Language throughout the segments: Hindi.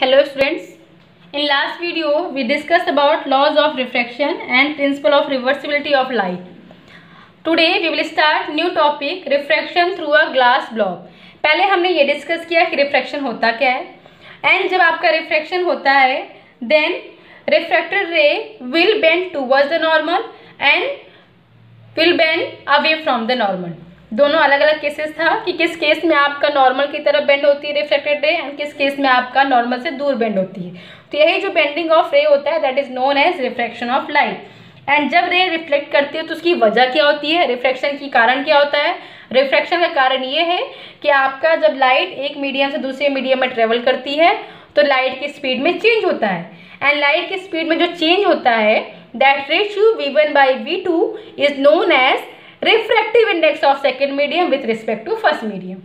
Hello students. In last video we discussed about laws of refraction and principle of reversibility of light. Today we will start new topic refraction through a glass block. पहले हमने ये डिस्कस किया कि रिफ्रैक्शन होता क्या है एंड जब आपका रिफ्रैक्शन होता है then refracted ray will bend towards the normal and will bend away from the normal. दोनों अलग अलग केसेस था कि किस केस में आपका नॉर्मल की तरफ बेंड होती है रिफ्रैक्टेड रे एंड किस केस में आपका नॉर्मल से दूर बेंड होती है. तो यही जो बेंडिंग ऑफ रे होता है that is known as refraction of light. And जब रे रिफ्लेक्ट करती है तो उसकी वजह क्या होती है, रिफ्रैक्शन की कारण क्या होता है. रिफ्रैक्शन का कारण ये है कि आपका जब लाइट एक मीडियम से दूसरे मीडियम में ट्रेवल करती है तो लाइट की स्पीड में चेंज होता है एंड लाइट की स्पीड में जो चेंज होता है that ratio v1/v2 is known as refractive index of second medium with respect to first medium.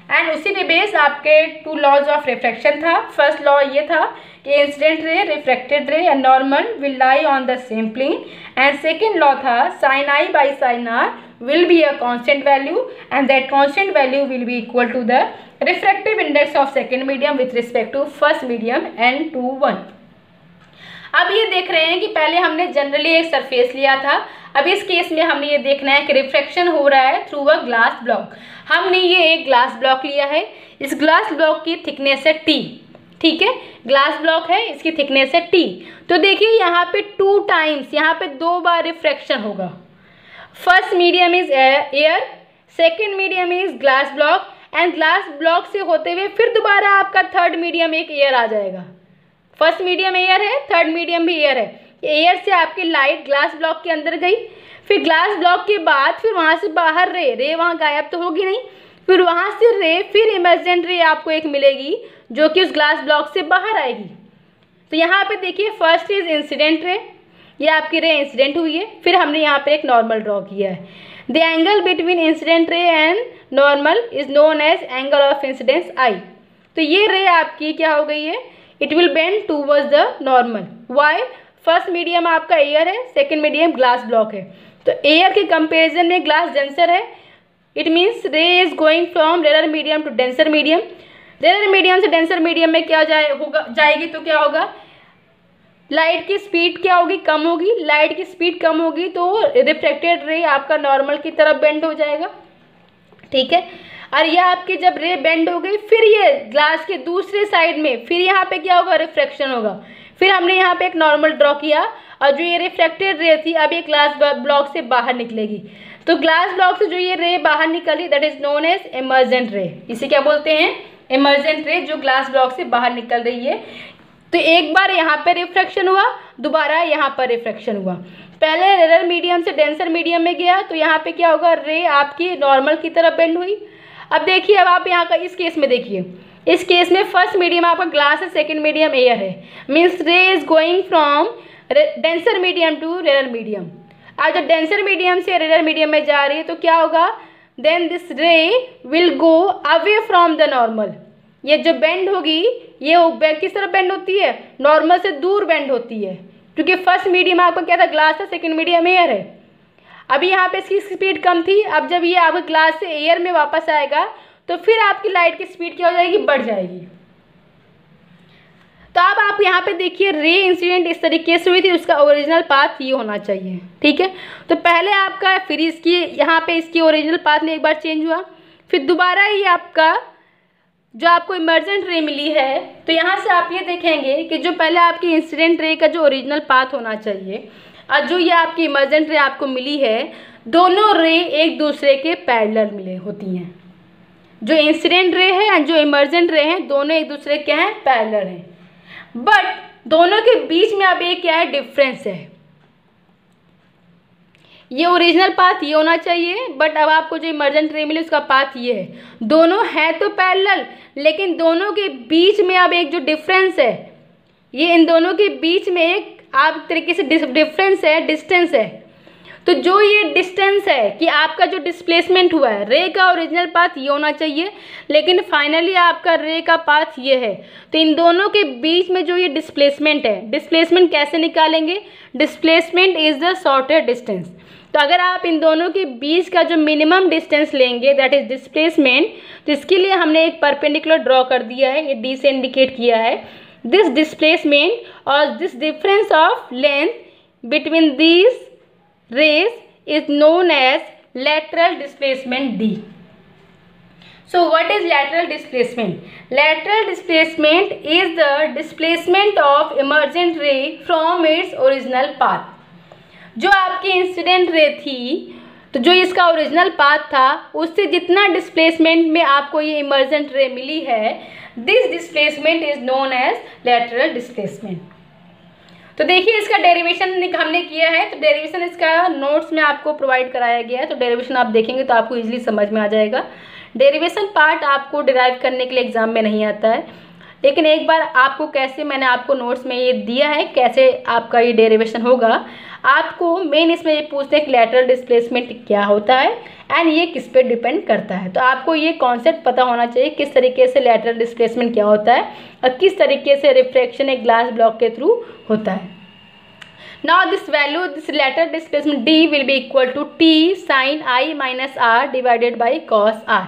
And उसी पे बेस आपके टू लॉज ऑफ रिफ्रैक्शन था. फर्स्ट लॉ ये था कि incident ray, refracted ray and normal will lie on the same plane and second law था sin i by sin r will be a constant value and that constant value will be equal to the refractive index of second medium with respect to first medium n to 1. अब ये देख रहे हैं कि पहले हमने जनरली एक सरफेस लिया था. अब इस केस में हमने ये देखना है कि रिफ्रैक्शन हो रहा है थ्रू अ ग्लास ब्लॉक. हमने ये एक ग्लास ब्लॉक लिया है. इस ग्लास ब्लॉक की थिकनेस है t. ठीक है, ग्लास ब्लॉक है, इसकी थिकनेस है t. तो देखिए यहाँ पे 2 टाइम्स, यहाँ पे 2 बार रिफ्रैक्शन होगा. First medium is air, second medium is glass block and glass block से होते हुए फिर दोबारा आपका थर्ड मीडियम एक एयर आ जाएगा. फर्स्ट मीडियम एयर है, थर्ड मीडियम भी एयर है. एयर से आपकी लाइट ग्लास ब्लॉक के अंदर गई, फिर ग्लास ब्लॉक के बाद फिर वहाँ से बाहर रे वहाँ गायब तो होगी नहीं, फिर वहाँ से रे फिर इमर्जेंट रे आपको एक मिलेगी जो कि उस ग्लास ब्लॉक से बाहर आएगी. तो यहाँ पे देखिए फर्स्ट इज इंसिडेंट रे, ये आपकी रे इंसिडेंट हुई है. फिर हमने यहाँ पे एक नॉर्मल ड्रॉ किया है. The angle between incident ray and normal is known as angle of incidence I. तो ये रे आपकी क्या हो गई है, it will bend towards the normal. Why, first medium आपका एयर है, सेकेंड मीडियम ग्लास ब्लॉक है. तो एयर के कंपेरिजन में ग्लास डेंसर है. It means ray is going from rare medium to denser medium. Rare medium से डेंसर मीडियम में क्या जाएगी तो क्या होगा, लाइट की स्पीड क्या होगी, कम होगी. लाइट की स्पीड कम होगी तो रिफ्रैक्टेड रे आपका नॉर्मल की तरफ बेंड हो जाएगा. ठीक है, और यह आपकी जब रे बेंड हो गई फिर ये ग्लास के दूसरे साइड में फिर यहाँ पे क्या होगा, रिफ्रैक्शन होगा. फिर हमने यहाँ पे एक नॉर्मल ड्रॉ किया और जो ये रिफ्रैक्टेड रे थी अब ये ग्लास ब्लॉक से बाहर निकलेगी. तो ग्लास ब्लॉक से जो ये रे बाहर निकली that is known as emergent ray. इसे क्या बोलते हैं, इमर्जेंट रे, जो ग्लास ब्लॉक से बाहर निकल रही है. तो एक बार यहाँ पे रिफ्रैक्शन हुआ, दोबारा यहाँ पर रिफ्रैक्शन हुआ. पहले रेयर मीडियम से डेंसर मीडियम में गया तो यहाँ पे क्या होगा, रे आपकी नॉर्मल की तरफ बेंड हुई. अब देखिए, अब आप यहाँ का इस केस में देखिए, इस केस में फर्स्ट मीडियम आपका ग्लास है, सेकेंड मीडियम एयर है. Means ray is going from denser medium to rare medium. आज जब डेंसर मीडियम से रेयर मीडियम में जा रही है तो क्या होगा, then this ray will go away from the normal. ये जो बेंड होगी ये किस तरफ बेंड होती है, नॉर्मल से दूर बेंड होती है, क्योंकि फर्स्ट मीडियम आपका क्या था, ग्लास था, सेकेंड मीडियम एयर है. अभी यहाँ पे इसकी स्पीड कम थी. अब जब ये आपके ग्लास से एयर में वापस आएगा तो फिर आपकी लाइट की स्पीड क्या हो जाएगी, बढ़ जाएगी. तो अब आप यहाँ पे देखिए रे इंसिडेंट इस तरीके से हुई थी, उसका ओरिजिनल पाथ ये होना चाहिए. ठीक है, तो पहले आपका फिर इसकी यहाँ पे इसकी ओरिजिनल पाथ में एक बार चेंज हुआ, फिर दोबारा ये आपका जो आपको इमर्जेंट रे मिली है. तो यहाँ से आप ये देखेंगे कि जो पहले आपकी इंसिडेंट रे का जो ओरिजिनल पाथ होना चाहिए और जो ये आपकी इमर्जेंट रे आपको मिली है, दोनों रे एक दूसरे के पैरेलल मिले होती हैं. जो इंसिडेंट रे है एंड जो इमर्जेंट रे हैं दोनों एक दूसरे के हैं, पैरेलल हैं. बट दोनों के बीच में अब एक क्या है, डिफरेंस है. ये ओरिजिनल पाथ ये होना चाहिए, बट अब आपको जो इमर्जेंट रे मिली उसका पाथ ये है. दोनों हैं तो पैरेलल, लेकिन दोनों के बीच में अब एक जो डिफरेंस है, ये इन दोनों के बीच में एक आप तरीके से डिफरेंस है, डिस्टेंस है. तो जो ये डिस्टेंस है कि आपका जो डिस्प्लेसमेंट हुआ है, रे का ओरिजिनल पाथ ये होना चाहिए, लेकिन फाइनली आपका रे का पाथ ये है. तो इन दोनों के बीच में जो ये डिस्प्लेसमेंट है, डिस्प्लेसमेंट कैसे निकालेंगे, displacement is the shortest distance. तो अगर आप इन दोनों के बीच का जो मिनिमम डिस्टेंस लेंगे दैट इज डिस्प्लेसमेंट, तो इसके लिए हमने एक परपेंडिकुलर ड्रॉ कर दिया है, ये डी से इंडिकेट किया है। दिस डिस्प्लेसमेंट और this difference of length between these rays is known as lateral displacement D. So what is lateral displacement? Lateral displacement is the displacement of emergent ray from its original path. जो आपकी इंसिडेंट रे थी, तो जो इसका ओरिजिनल पाथ था उससे जितना डिस्प्लेसमेंट में आपको ये इमर्जेंट रे मिली है, this displacement is known as lateral displacement. तो देखिए इसका डेरिवेशन हमने किया है, तो डेरिवेशन इसका नोट्स में आपको प्रोवाइड कराया गया है, तो डेरिवेशन आप देखेंगे तो आपको इजीली समझ में आ जाएगा। डेरिवेशन पार्ट आपको डिराइव करने के लिए एग्जाम में नहीं आता है, लेकिन एक बार आपको कैसे, मैंने आपको नोट्स में ये दिया है कैसे आपका ये डेरिवेशन होगा। आपको मेन इसमें ये पूछते हैं कि लैटरल डिस्प्लेसमेंट क्या होता है एंड ये किस पे डिपेंड करता है। तो आपको ये कॉन्सेप्ट पता होना चाहिए किस तरीके से लैटरल डिस्प्लेसमेंट क्या होता है और किस तरीके से रिफ्रैक्शन एक ग्लास ब्लॉक के थ्रू होता है। Now this value, this lateral displacement D will be equal to T sine I minus R divided by cos R.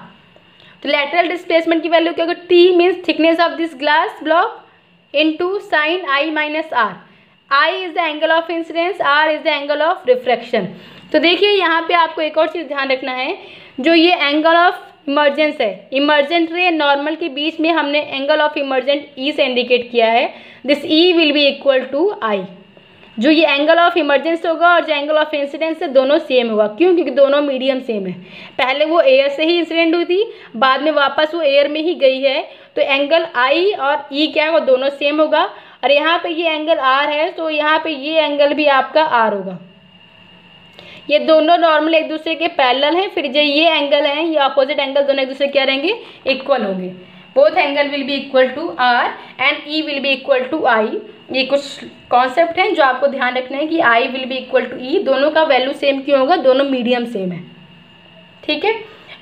तो लैटरल डिस्प्लेसमेंट की वैल्यू क्या होगी? T means thickness of this glass block into sine I minus R. I is the angle of incidence, R is the angle of refraction. तो देखिए यहाँ पे आपको एक और चीज़ ध्यान रखना है, जो ये एंगल ऑफ इमर्जेंस है, इमर्जेंट रे नॉर्मल के बीच में हमने एंगल ऑफ इमर्जेंट ई से इंडिकेट किया है। This E will be equal to I. जो ये एंगल ऑफ इमर्जेंस होगा और जो एंगल ऑफ इंसिडेंस है दोनों सेम होगा। क्यों? क्योंकि दोनों मीडियम सेम है। पहले वो एयर से ही इंसिडेंट हुई थी, बाद में वापस वो एयर में ही गई है, तो एंगल आई और ई क्या है वो दोनों सेम होगा। और यहाँ पे ये एंगल आर है, तो यहाँ पे ये एंगल भी आपका आर होगा। ये दोनों नॉर्मल एक दूसरे के पैरेलल हैं, फिर जो ये एंगल है, ये अपोजिट एंगल, दोनों एक दूसरे क्या रहेंगे? इक्वल होंगे। Both angle will be equal to R and E will be equal to I. ये कुछ कॉन्सेप्ट हैं जो आपको ध्यान रखना है कि I will be equal to E, दोनों का वैल्यू सेम क्यों होगा? दोनों मीडियम सेम है, ठीक है।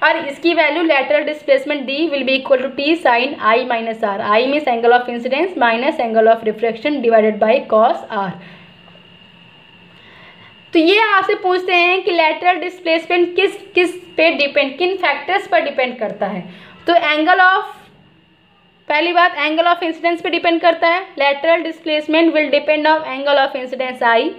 और इसकी value lateral displacement D will be equal to T sine I minus R. I means angle of incidence minus angle of refraction divided by cos R. तो ये आपसे पूछते हैं कि लैटरल डिस्प्लेसमेंट किस पे डिपेंड, किन फैक्टर्स पर डिपेंड करता है। तो एंगल ऑफ, पहली बात एंगल ऑफ इंसिडेंस पे डिपेंड करता है। Lateral displacement will depend on angle of incidence I,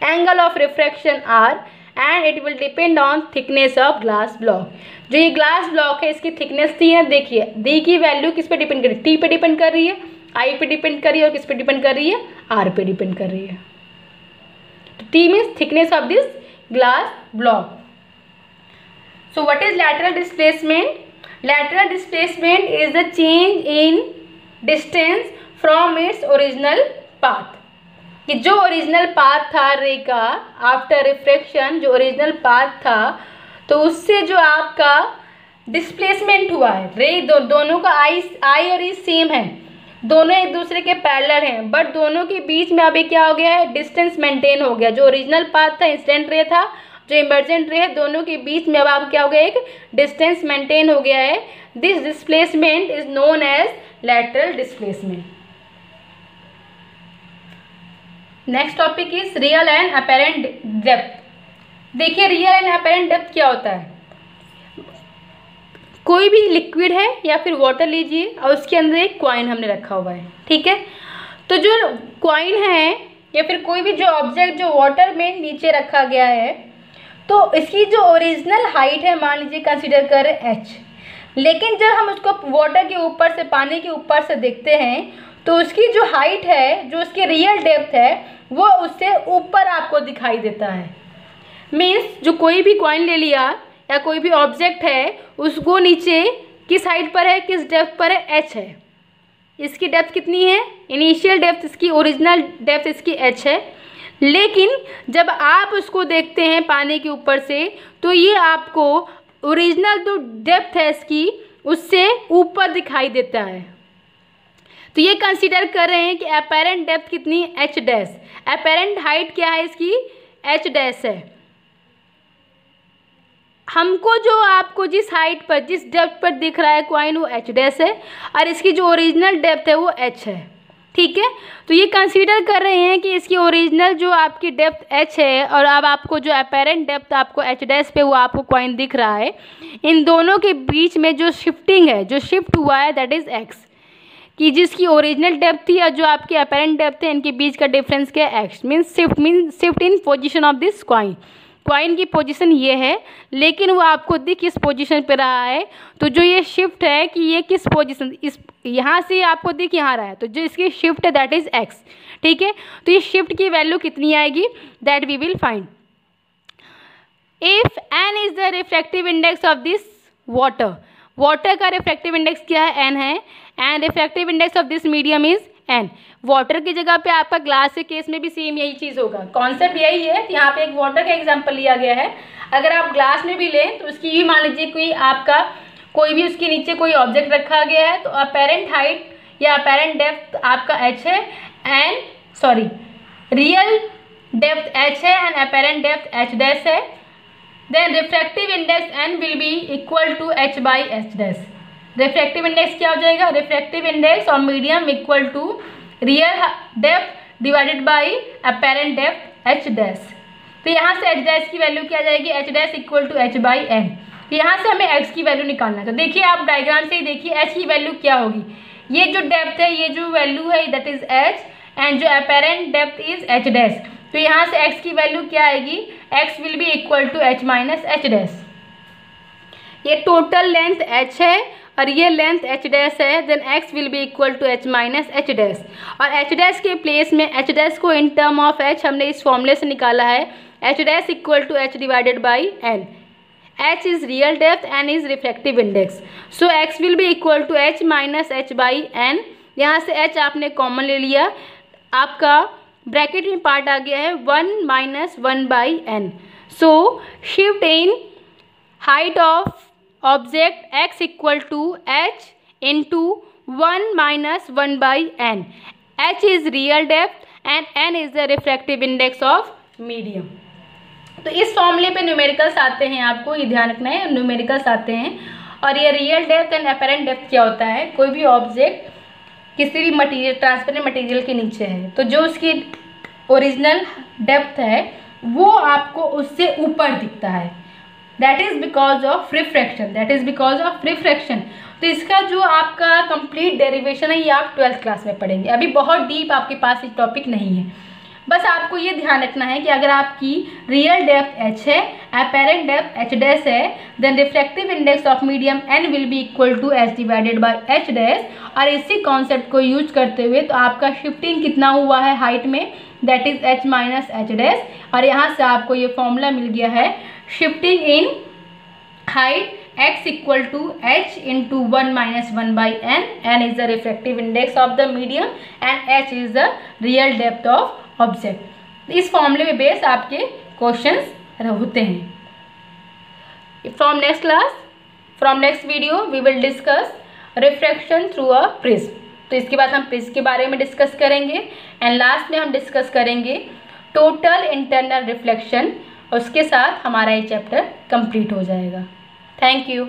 angle of refraction R and it will depend on thickness of glass block. जो ये ग्लास ब्लॉक है इसकी थिकनेस थी है, देखिए डी की वैल्यू किस पे डिपेंड कर रही है? टी पे डिपेंड कर रही है, आई पे डिपेंड कर रही है और किस पे डिपेंड कर रही है? आर पे डिपेंड कर रही है। तो T means thickness of this glass block. So what is lateral displacement? Lateral displacement is the change in distance from its original path। कि जो ओरिजिनल पाथ था रे का आफ्टर रिफ्रैक्शन, जो ओरिजिनल पाथ था, तो उससे जो आपका डिस्प्लेसमेंट हुआ है रे, दोनों का आई और ई सेम है, दोनों एक दूसरे के पैरेलल हैं, बट दोनों के बीच में अभी क्या हो गया है? डिस्टेंस मेंटेन हो गया। जो ओरिजिनल पाथ था, इंसिडेंट रे था, जो इमर्जेंट रे है, दोनों के बीच में अब आप क्या हो गया? एक डिस्टेंस मेंटेन हो गया है। This displacement is known as lateral displacement. Next topic is real and apparent depth. देखिए रियल एंड अपेरेंट डेप्थ क्या होता है? कोई भी लिक्विड है या फिर वाटर लीजिए और उसके अंदर एक कॉइन हमने रखा हुआ है, ठीक है। तो जो कॉइन है या फिर कोई भी जो ऑब्जेक्ट जो वाटर में नीचे रखा गया है, तो इसकी जो ओरिजिनल हाइट है मान लीजिए कंसीडर करें h, लेकिन जब हम उसको वाटर के ऊपर से, पानी के ऊपर से देखते हैं, तो उसकी जो हाइट है, जो उसकी रियल डेप्थ है, वो उससे ऊपर आपको दिखाई देता है। मीन्स जो कोई भी कॉइन ले लिया या कोई भी ऑब्जेक्ट है, उसको नीचे किस हाइट पर है, किस डेप्थ पर है? h है। इसकी डेप्थ कितनी है? इनिशियल डेप्थ इसकी, ओरिजिनल डेप्थ इसकी h है। लेकिन जब आप उसको देखते हैं पानी के ऊपर से, तो ये आपको ओरिजिनल जो डेप्थ है इसकी, उससे ऊपर दिखाई देता है। तो ये कंसीडर कर रहे हैं कि अपेरेंट डेप्थ कितनी? h dash. अपेरेंट हाइट क्या है इसकी? h डैश है। हमको जो आपको जिस हाइट पर, जिस डेप्थ पर दिख रहा है कॉइन, वो h डैश है, और इसकी जो ओरिजिनल डेप्थ है वो h है। ठीक है। तो ये कंसीडर कर रहे हैं कि इसकी ओरिजिनल जो आपकी डेप्थ h है और अब आपको जो अपेरेंट डेप्थ आपको h डैश पे वो आपको कॉइन दिख रहा है, इन दोनों के बीच में जो शिफ्टिंग है, जो शिफ्ट हुआ है, दैट इज़ x, कि जिसकी ओरिजिनल डेप्थ थी और जो आपकी अपेरेंट डेप्थ है, इनके बीच का डिफरेंस क्या है, x means shift in position of this coin. Coin की पोजीशन ये है, लेकिन वो आपको दिख किस पोजीशन पे रहा है, तो जो ये शिफ्ट है कि ये किस पोजीशन, इस यहाँ से आपको दिख यहाँ रहा है, तो जो इसकी शिफ्ट है दैट इज़ x, ठीक है। तो ये शिफ्ट की वैल्यू कितनी आएगी, that we will find. If n is the refractive index of this water, water का रिफ्रैक्टिव इंडेक्स क्या है, n है, and refractive index of this medium is n। Water की जगह पे आपका ग्लास के केस में भी सेम यही चीज़ होगा, कॉन्सेप्ट यही है। तो यहाँ पे एक वाटर का एग्जांपल लिया गया है, अगर आप ग्लास में भी लें तो उसकी भी मान लीजिए कोई आपका कोई भी उसके नीचे कोई ऑब्जेक्ट रखा गया है, तो अपेरेंट हाइट या अपेरेंट डेप्थ आपका h है, and sorry real depth h है and apparent depth h dash है, then refractive index n will be equal to h by h dash. Refractive index क्या हो जाएगा, refractive index of medium equal to real depth divided by apparent depth h dash. तो यहाँ से h डैश की वैल्यू क्या आ जाएगी, h dash equal to h by n। तो यहाँ से हमें x की वैल्यू निकालना है। तो देखिए आप डायग्राम से ही देखिए h की वैल्यू क्या होगी, ये जो डेप्थ है, ये जो वैल्यू है दैट इज h, एंड जो apparent depth is h dash. तो यहाँ से x की वैल्यू क्या आएगी, x will be equal to h minus h dash. ये टोटल लेंथ h है और ये लेंथ h डैश है, then x will be equal to h minus h dash. और h डैश के प्लेस में h डैश को इन टर्म ऑफ h हमने इस फॉर्मूले से निकाला है, h dash equal to h divided by n। h is real depth, n is refractive index, so x will be equal to h minus h by n। यहाँ से h आपने कॉमन ले लिया, आपका ब्रैकेट में पार्ट आ गया है 1 minus 1 by n। So shift in height of object x equal to h into 1 minus 1 by n। h is real depth and n is the refractive index of medium. तो इस फॉर्मूले पे न्यूमेरिकल्स आते हैं, आपको ये ध्यान रखना है, न्यूमेरिकल्स आते हैं। और ये real depth and apparent depth क्या होता है, कोई भी ऑब्जेक्ट किसी भी मटेरियल, ट्रांसपेरेंट मटेरियल के नीचे है, तो जो उसकी ओरिजिनल डेप्थ है वो आपको उससे ऊपर दिखता है, that is because of refraction, that is because of refraction. तो इसका जो आपका कंप्लीट डेरिवेशन है ये आप 12th क्लास में पढ़ेंगे, अभी बहुत डीप आपके पास ये टॉपिक नहीं है। बस आपको ये ध्यान रखना है कि अगर आपकी रियल डेप्थ h है, अपेरेंट डेप्थ h डैश है, then refractive index of medium n will be equal to h divided by h dash. और इसी कॉन्सेप्ट को यूज करते हुए तो आपका शिफ्टिंग कितना हुआ है हाइट में, that is h minus h dash. और यहाँ से आपको ये फॉर्मूला मिल गया है, shifting in height x equal to h into 1 minus 1 by n। n is the refractive index of the medium and h is the real depth of object. इस फॉर्मूले में बेस आपके क्वेश्चंस होते हैं। From next class, from next video we will discuss refraction through a prism. तो इसके बाद हम प्रिज्म के बारे में डिस्कस करेंगे एंड लास्ट में हम डिस्कस करेंगे टोटल इंटरनल रिफ्लेक्शन। उसके साथ हमारा ये चैप्टर कंप्लीट हो जाएगा। Thank you.